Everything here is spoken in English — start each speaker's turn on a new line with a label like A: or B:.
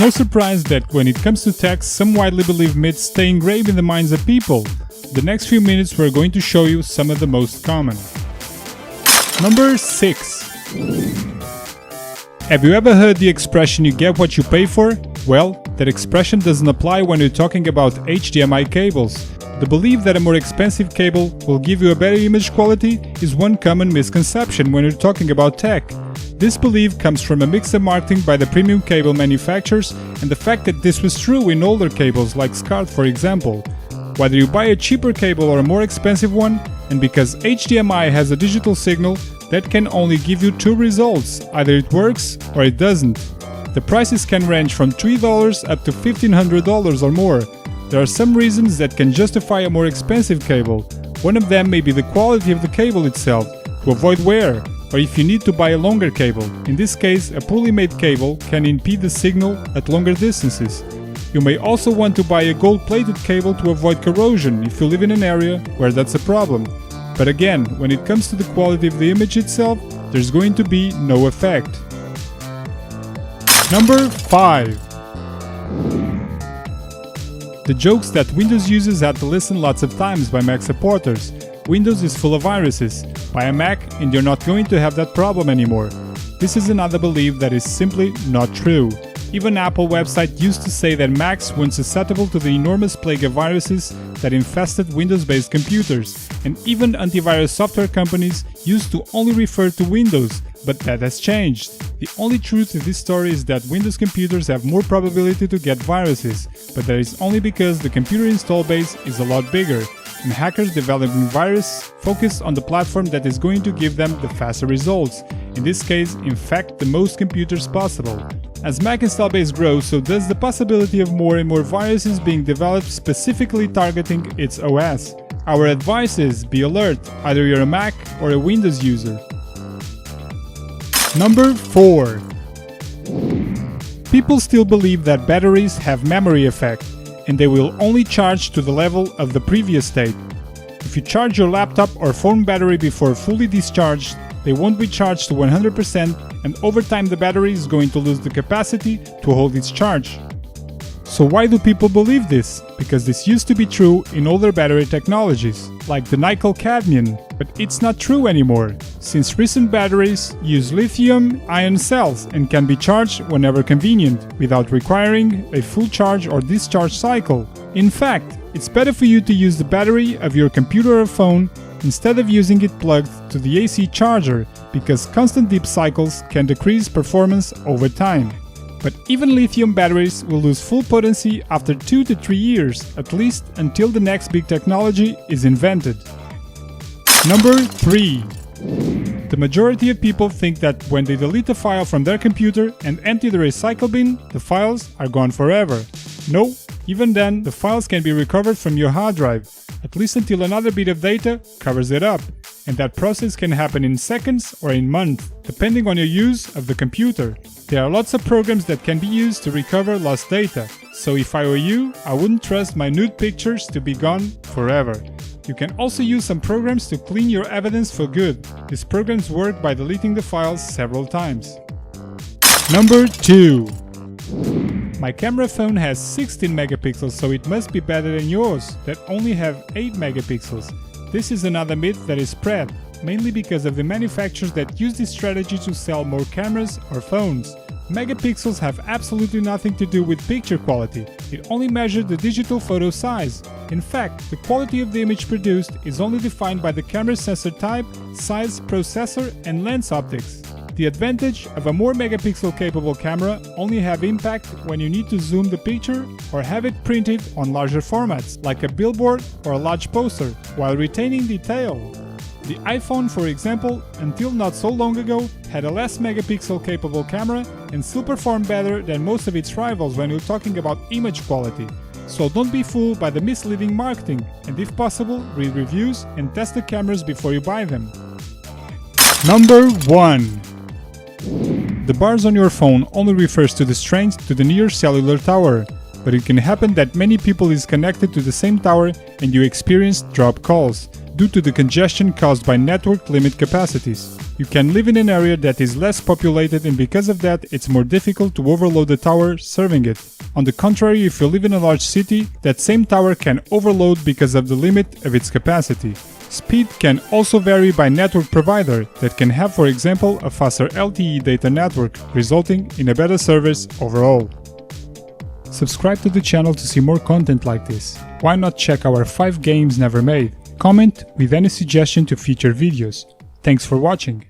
A: No surprise that when it comes to tech, some widely believed myths stay engraved in the minds of people. The next few minutes we're going to show you some of the most common. Number 6. Have you ever heard the expression "you get what you pay for"? Well, that expression doesn't apply when you're talking about HDMI cables. The belief that a more expensive cable will give you a better image quality is one common misconception when you're talking about tech. This belief comes from a mix of marketing by the premium cable manufacturers and the fact that this was true in older cables like SCART, for example. Whether you buy a cheaper cable or a more expensive one, and because HDMI has a digital signal, that can only give you two results: either it works or it doesn't. The prices can range from $3 up to $1,500 or more. There are some reasons that can justify a more expensive cable. One of them may be the quality of the cable itself, to avoid wear, or if you need to buy a longer cable. In this case, a poorly made cable can impede the signal at longer distances. You may also want to buy a gold-plated cable to avoid corrosion if you live in an area where that's a problem. But again, when it comes to the quality of the image itself, there's going to be no effect. Number 5. The jokes that Windows users had to listen lots of times by Mac supporters. Windows is full of viruses. Buy a Mac and you're not going to have that problem anymore. This is another belief that is simply not true. Even Apple website used to say that Macs weren't susceptible to the enormous plague of viruses that infested Windows-based computers, and even antivirus software companies used to only refer to Windows, but that has changed. The only truth in this story is that Windows computers have more probability to get viruses, but that is only because the computer install base is a lot bigger, and hackers developing virus focus on the platform that is going to give them the faster results. In this case, infect the most computers possible. As Mac install base grows, so does the possibility of more and more viruses being developed specifically targeting its OS. Our advice is, be alert, either you're a Mac or a Windows user. Number 4. People still believe that batteries have memory effect, and they will only charge to the level of the previous state. If you charge your laptop or phone battery before fully discharged, they won't be charged to 100%, and over time the battery is going to lose the capacity to hold its charge. So why do people believe this? Because this used to be true in older battery technologies, like the nickel-cadmium, but it's not true anymore, since recent batteries use lithium-ion cells and can be charged whenever convenient, without requiring a full charge or discharge cycle. In fact, it's better for you to use the battery of your computer or phone instead of using it plugged to the AC charger, because constant deep cycles can decrease performance over time. But even lithium batteries will lose full potency after 2 to 3 years, at least until the next big technology is invented. Number 3. The majority of people think that when they delete a file from their computer and empty the recycle bin, the files are gone forever. No, even then, the files can be recovered from your hard drive, at least until another bit of data covers it up, and that process can happen in seconds or in months, depending on your use of the computer. There are lots of programs that can be used to recover lost data, so if I were you, I wouldn't trust my nude pictures to be gone forever. You can also use some programs to clean your evidence for good. These programs work by deleting the files several times. Number 2. My camera phone has 16 megapixels, so it must be better than yours that only have 8 megapixels. This is another myth that is spread, mainly because of the manufacturers that use this strategy to sell more cameras or phones. Megapixels have absolutely nothing to do with picture quality, it only measures the digital photo size. In fact, the quality of the image produced is only defined by the camera sensor type, size, processor, and lens optics. The advantage of a more megapixel capable camera only have impact when you need to zoom the picture or have it printed on larger formats, like a billboard or a large poster, while retaining detail. The iPhone, for example, until not so long ago, had a less megapixel capable camera and still performed better than most of its rivals when you're talking about image quality. So don't be fooled by the misleading marketing, and if possible, read reviews and test the cameras before you buy them. Number 1. The bars on your phone only refers to the strength to the near cellular tower, but it can happen that many people is connected to the same tower and you experience drop calls. due to the congestion caused by network limit capacities. You can live in an area that is less populated, and because of that, it's more difficult to overload the tower serving it. On the contrary, if you live in a large city, that same tower can overload because of the limit of its capacity. Speed can also vary by network provider that can have, for example, a faster LTE data network, resulting in a better service overall. Subscribe to the channel to see more content like this. Why not check our 5 games never made? Comment with any suggestion to future videos. Thanks for watching.